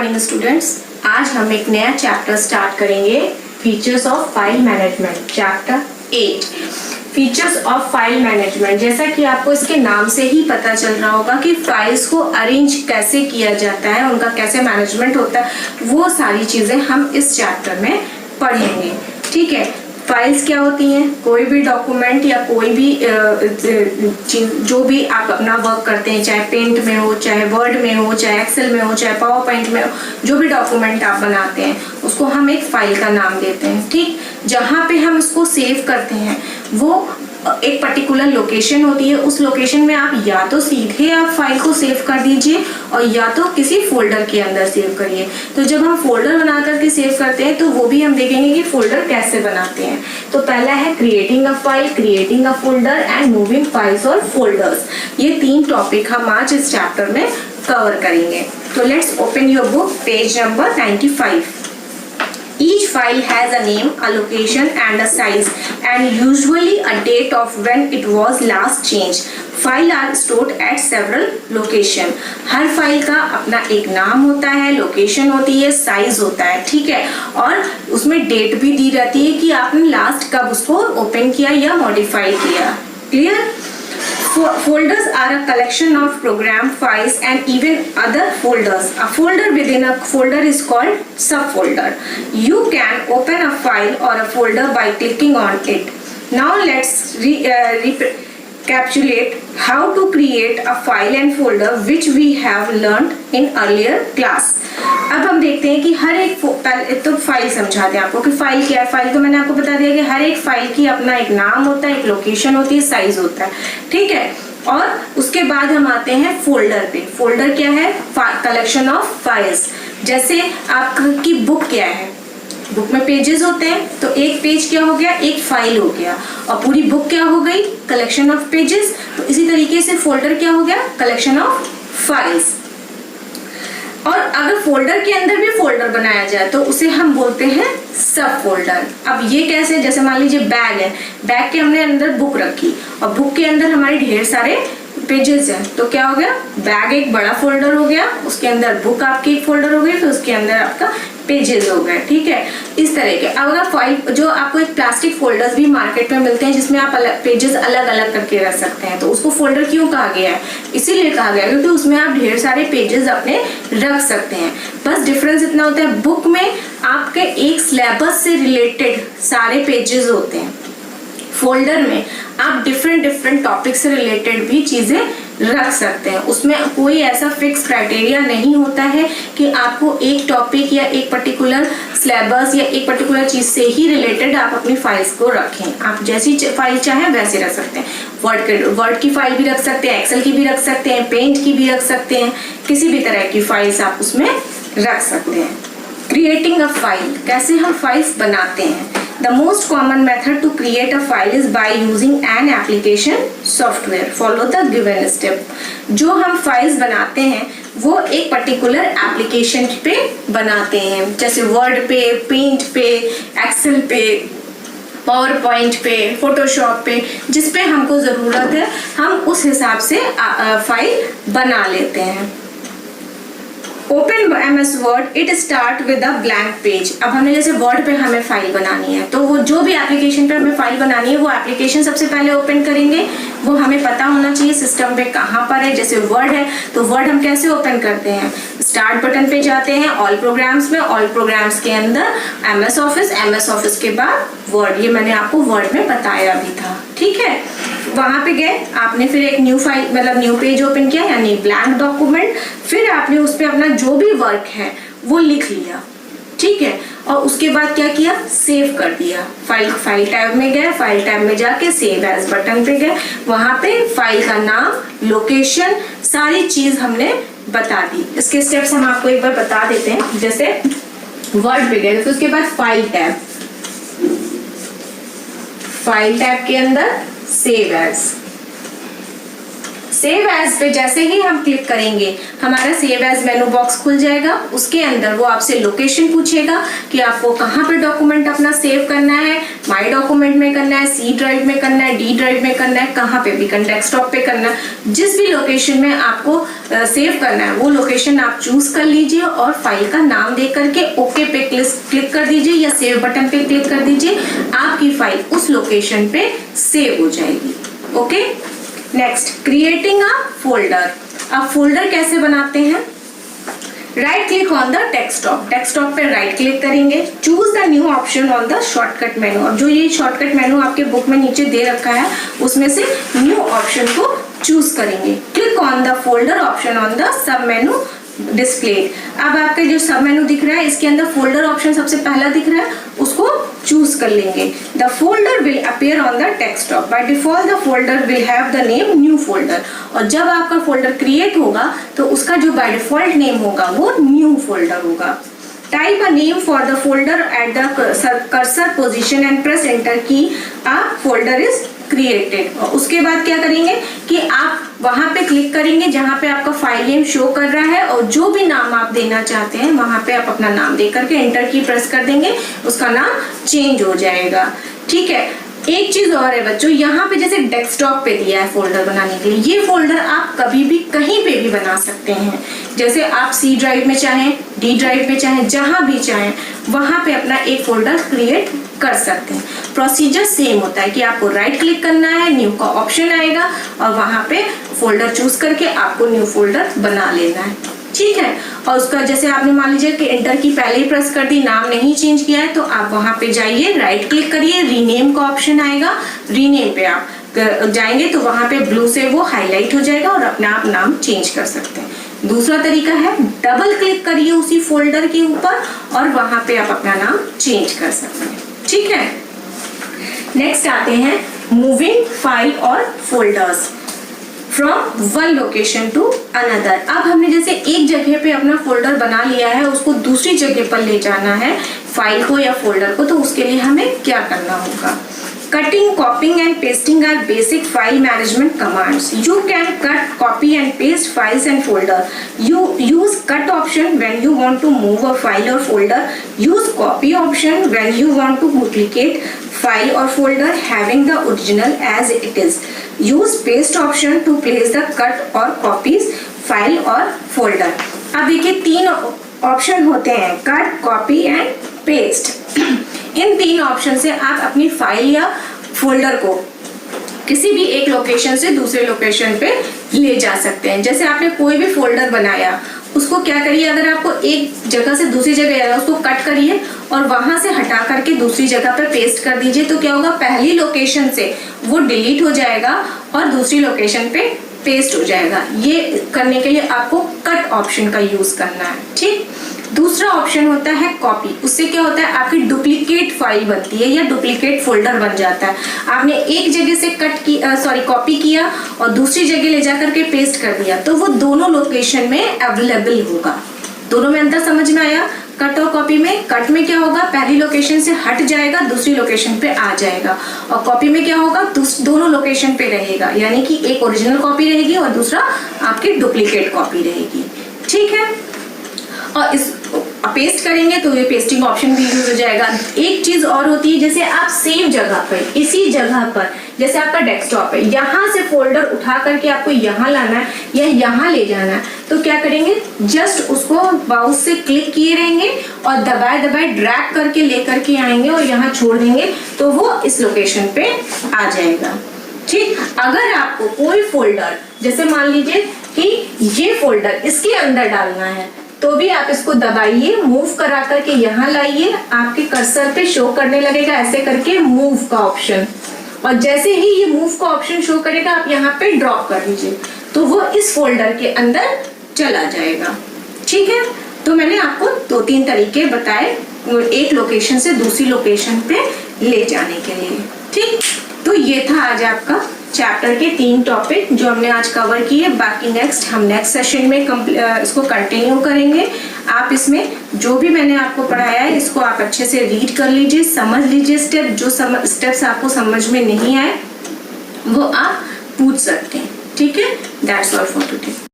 Morning students, आज हम एक नया चैप्टर स्टार्ट करेंगे, features of file management, chapter 8 features of file management. जैसा कि आपको इसके नाम से ही पता चल रहा होगा कि फाइल्स को अरेंज कैसे किया जाता है, उनका कैसे मैनेजमेंट होता है, वो सारी चीजें हम इस चैप्टर में पढ़ेंगे। ठीक है, फाइल्स क्या होती हैं? कोई भी डॉक्यूमेंट या कोई भी चीज, जो भी आप अपना वर्क करते हैं, चाहे पेंट में हो, चाहे वर्ड में हो, चाहे एक्सेल में हो, चाहे पावर पॉइंट में हो, जो भी डॉक्यूमेंट आप बनाते हैं उसको हम एक फाइल का नाम देते हैं। ठीक, जहाँ पे हम उसको सेव करते हैं वो एक पर्टिकुलर लोकेशन होती है। उस लोकेशन में आप या तो सीधे आप फाइल को सेव कर दीजिए और या तो किसी फोल्डर के अंदर सेव करिए। तो जब हम फोल्डर बना करके सेव करते हैं तो वो भी हम देखेंगे कि फोल्डर कैसे बनाते हैं। तो पहला है creating a file, creating a folder and moving files और फोल्डर्स। ये 3 टॉपिक हम आज इस चैप्टर में कवर करेंगे। तो let's open your book, page number 95। Each file has a name, a location and a size and usually a date of when it was last changed. File are stored at several location. Her file का अपना एक नाम होता है, location होती है, size होता है। ठीक है, और उसमें डेट भी दी रहती है कि आपने लास्ट कब उसको ओपन किया या मॉडिफाई किया। Clear? Folders are a collection of program files and even other folders. A folder within a folder is called subfolder. You can open a file or a folder by clicking on it. Now let's recapitulate how to create a file and folder which we have learned in earlier class. अब हम देखते हैं कि हर एक तो file समझाते हैं आपको कि फाइल क्या है। फाइल तो मैंने आपको बता दिया कि हर एक फाइल की अपना एक नाम होता है, एक लोकेशन होती है, साइज होता है। ठीक है, और उसके बाद हम आते हैं फोल्डर पे। फोल्डर क्या है? Collection of files. जैसे आपकी बुक क्या है, बुक में पेजेस होते हैं, तो एक पेज क्या हो गया? एक फाइल हो गया। और पूरी बुक क्या हो गई? Collection of pages. तो इसी तरीके से फोल्डर क्या हो गया? Collection of files. और अगर फोल्डर के अंदर भी फोल्डर बनाया जाए तो उसे हम बोलते हैं सब फोल्डर। अब ये कैसे? जैसे मान लीजिए बैग है, बैग के हमने अंदर बुक रखी और बुक के अंदर हमारे ढेर सारे पेजेस हैं, तो क्या हो गया? बैग एक बड़ा फोल्डर हो गया, उसके अंदर बुक आपकी एक फोल्डर हो गई, तो उसके अंदर आपका पेजेस हो गए। ठीक है, इस तरह के। अब अगर फाइल, जो आपको एक प्लास्टिक फोल्डर्स भी मार्केट में मिलते हैं जिसमें आप पेजेस अलग अलग करके रख सकते हैं, तो उसको फोल्डर क्यों कहा गया है? इसीलिए कहा गया क्योंकि उसमें आप ढेर सारे पेजेस अपने रख सकते हैं। बस डिफरेंस इतना होता है, बुक में आपके एक सिलेबस से रिलेटेड सारे पेजेस होते हैं, फोल्डर में आप डिफरेंट टॉपिक से रिलेटेड भी चीजें रख सकते हैं। उसमें कोई ऐसा फिक्स क्राइटेरिया नहीं होता है कि आपको एक टॉपिक या एक पर्टिकुलर सिलेबस या एक पर्टिकुलर चीज से ही रिलेटेड आप अपनी फाइल्स को रखें। आप जैसी फाइल चाहें वैसे रख सकते हैं। वर्ड की फाइल भी रख सकते हैं, एक्सेल की भी रख सकते हैं, पेंट की भी रख सकते हैं, किसी भी तरह की फाइल्स आप उसमें रख सकते हैं। क्रिएटिंग अ फाइल, कैसे हम फाइल्स बनाते हैं? The most common method to create a file is by using an application software. Follow the given step. जो हम फाइल्स बनाते हैं वो एक पर्टिकुलर एप्लीकेशन पे बनाते हैं, जैसे वर्ड पे, पेंट पे, एक्सेल पे, पावर पॉइंट पे, फोटोशॉप पे, जिस पे हमको जरूरत है हम उस हिसाब से फाइल बना लेते हैं। Open MS word, it start with a blank page. अब हमने जैसे वर्ड पे हमें फाइल बनानी है, तो वो जो भी एप्लीकेशन पे हमें फाइल बनानी है वो एप्लीकेशन सबसे पहले ओपन करेंगे। वो हमें पता होना चाहिए सिस्टम पे कहाँ पर है। जैसे वर्ड है तो वर्ड हम कैसे ओपन करते हैं? स्टार्ट बटन पे जाते हैं, ऑल प्रोग्राम्स में, ऑल प्रोग्राम्स के अंदर MS ऑफिस के बाद वर्ड। ये मैंने आपको वर्ड में बताया भी था। ठीक है, वहां पे गए, आपने फिर एक न्यू फाइल मतलब न्यू पेज ओपन किया, यानी ब्लैंक डॉक्यूमेंट। फिर आपने उस पे अपना जो भी वर्क है वो लिख लिया। ठीक है, और उसके बाद क्या किया? सेव कर दिया। फाइल टैब में गए, फाइल टैब में जाके सेव एज बटन पे गए, वहां पे फाइल का नाम, लोकेशन, सारी चीज हमने बता दी। इसके स्टेप्स हम आपको एक बार बता देते हैं। जैसे वर्ड पे गए, फिर उसके बाद फाइल टैब के अंदर सेव सेव एज पे जैसे ही हम क्लिक करेंगे हमारा सेव एज मेनू बॉक्स खुल जाएगा। उसके अंदर वो आपसे लोकेशन पूछेगा कि आपको कहाँ पे डॉक्यूमेंट अपना सेव करना है, माई डॉक्यूमेंट में करना है, सी ड्राइव में करना है, डी ड्राइव में करना है, कहाँ पे भी करना है, डेस्कटॉप पे करना है, जिस भी लोकेशन में आपको सेव करना है वो लोकेशन आप चूज कर लीजिए और फाइल का नाम दे करके ओके पे क्लिक कर दीजिए या सेव बटन पे क्लिक कर दीजिए। आपकी फाइल उस लोकेशन पे सेव हो जाएगी। Okay, next creating a folder. अब फोल्डर कैसे बनाते हैं? Right click on the desktop, desktop पे राइट क्लिक करेंगे, choose the new option on the shortcut menu. अब जो ये शॉर्टकट मेनू आपके बुक में नीचे दे रखा है उसमें से न्यू ऑप्शन को चूज करेंगे। Click on the folder option on the sub menu display. अब आपके जो सब मेनू दिख रहा है इसके अंदर फोल्डर ऑप्शन सबसे पहला दिख रहा है, उसको चूज कर लेंगे। The folder will appear on the desktop, by default the folder will have the name new folder. और जब आपका फोल्डर क्रिएट होगा तो उसका जो बाय डिफॉल्ट नेम होगा वो न्यू फोल्डर होगा। Type a name for the folder at the cursor position and press enter key. A folder is created. और उसके बाद क्या करेंगे कि आप वहां पे क्लिक करेंगे जहां पे आपका फाइल नेम शो कर रहा है और जो भी नाम आप देना चाहते हैं वहां पे आप अपना नाम दे करके एंटर की प्रेस कर देंगे, उसका नाम चेंज हो जाएगा। ठीक है, एक चीज और है बच्चों, यहाँ पे जैसे डेस्कटॉप पे दिया है फोल्डर बनाने के लिए, ये फोल्डर आप कभी भी कहीं पे भी बना सकते हैं। जैसे आप सी ड्राइव में चाहें, डी ड्राइव में चाहें, जहां भी चाहें वहां पे अपना एक फोल्डर क्रिएट कर सकते हैं। प्रोसीजर सेम होता है कि आपको राइट क्लिक करना है, न्यू का ऑप्शन आएगा और वहां पे फोल्डर चूज करके आपको न्यू फोल्डर बना लेना है। ठीक है, और उसका जैसे आपने मान लीजिए कि एंटर की पहले ही प्रेस कर दी, नाम नहीं चेंज किया है, तो आप वहां पे जाइए, राइट क्लिक करिए, रीनेम का ऑप्शन आएगा, रीनेम पे आप जाएंगे तो वहां पे ब्लू से वो हाईलाइट हो जाएगा और अपना आप नाम चेंज कर सकते हैं। दूसरा तरीका है डबल क्लिक करिए उसी फोल्डर के ऊपर और वहां पे आप अपना नाम चेंज कर सकते हैं। ठीक है, नेक्स्ट आते हैं मूविंग फाइल और folders from one location to another. अब हमने जैसे एक जगह पे अपना फोल्डर बना लिया है, उसको दूसरी जगह पर ले जाना है फाइल को या फोल्डर को, तो उसके लिए हमें क्या करना होगा? Cutting, copying and pasting are basic file management commands. You can cut, copy and paste files and folder. You use cut option when you want to move a file or folder. Use copy option when you want to duplicate file or folder having the original as it is. Use paste option to place the cut or copies file or folder. अब देखिए तीन option होते हैं, cut, copy and paste. इन तीन option से आप अपनी file या फोल्डर को किसी भी एक लोकेशन से दूसरे लोकेशन पे ले जा सकते हैं। जैसे आपने कोई भी फोल्डर बनाया, उसको क्या करिए, अगर आपको एक जगह से दूसरी जगह जाना, उसको कट करिए और वहां से हटा करके दूसरी जगह पे पेस्ट कर दीजिए, तो क्या होगा, पहली लोकेशन से वो डिलीट हो जाएगा और दूसरी लोकेशन पे पेस्ट हो जाएगा। ये करने के लिए आपको कट ऑप्शन का यूज करना है। ठीक, दूसरा ऑप्शन होता है कॉपी। उससे क्या होता है, आपकी डुप्लीकेट फाइल बनती है या डुप्लीकेट फोल्डर बन जाता है। आपने एक जगह से कॉपी किया और दूसरी जगह ले जाकर के पेस्ट कर दिया, तो वो दोनों लोकेशन में अवेलेबल होगा। दोनों में अंतर समझ में आया? कट और कॉपी में, कट में क्या होगा, पहली लोकेशन से हट जाएगा, दूसरी लोकेशन पे आ जाएगा, और कॉपी में क्या होगा, दोनों लोकेशन पे रहेगा, यानी कि एक ओरिजिनल कॉपी रहेगी और दूसरा आपकी डुप्लीकेट कॉपी रहेगी। ठीक है, और इस पेस्ट करेंगे तो ये पेस्टिंग ऑप्शन भी यूज हो जाएगा। एक चीज और होती है, जैसे आप सेम जगह पर, इसी जगह पर, जैसे आपका डेस्कटॉप है, यहाँ से फोल्डर उठा करके आपको यहाँ लाना है या यहाँ ले जाना है, तो क्या करेंगे, जस्ट उसको माउस से क्लिक किए रहेंगे और दबाए दबाए ड्रैग करके लेकर के आएंगे और यहाँ छोड़ देंगे, तो वो इस लोकेशन पे आ जाएगा। ठीक, अगर आपको कोई फोल्डर, जैसे मान लीजिए कि ये फोल्डर इसके अंदर डालना है, तो भी आप इसको दबाइए, मूव करा करके यहाँ लाइए, आपके कर्सर पे शो करने लगेगा ऐसे करके मूव का ऑप्शन, और जैसे ही ये मूव का ऑप्शन शो करेगा आप यहाँ पे ड्रॉप कर दीजिए, तो वो इस फोल्डर के अंदर चला जाएगा। ठीक है, तो मैंने आपको 2-3 तरीके बताए एक लोकेशन से दूसरी लोकेशन पे ले जाने के लिए। ठीक, तो ये था आज आपका चैप्टर के 3 टॉपिक जो हमने आज कवर किए। बाकी हम नेक्स्ट सेशन में इसको कंटिन्यू करेंगे। आप इसमें जो भी मैंने आपको पढ़ाया है इसको आप अच्छे से रीड कर लीजिए, समझ लीजिए, स्टेप्स आपको समझ में नहीं आए वो आप पूछ सकते हैं। ठीक है, दैट्स ऑल फॉर टुडे।